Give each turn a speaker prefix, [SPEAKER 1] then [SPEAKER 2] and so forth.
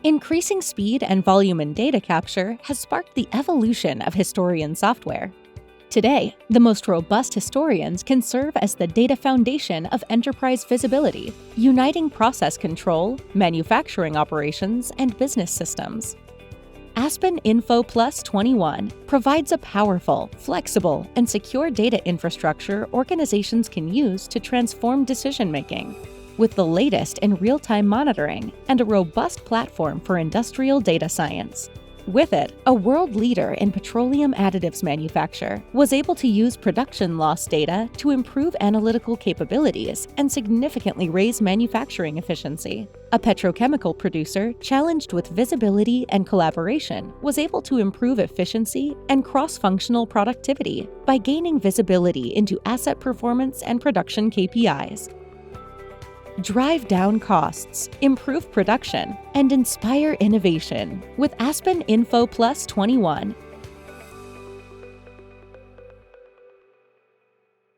[SPEAKER 1] Increasing speed and volume in data capture has sparked the evolution of historian software. Today, the most robust historians can serve as the data foundation of enterprise visibility, uniting process control, manufacturing operations, and business systems. Aspen InfoPlus.21 provides a powerful, flexible, and secure data infrastructure organizations can use to transform decision-making, with the latest in real-time monitoring and a robust platform for industrial data science. With it, a world leader in petroleum additives manufacture was able to use production loss data to improve analytical capabilities and significantly raise manufacturing efficiency. A petrochemical producer challenged with visibility and collaboration was able to improve efficiency and cross-functional productivity by gaining visibility into asset performance and production KPIs. Drive down costs, improve production, and inspire innovation with Aspen InfoPlus.21.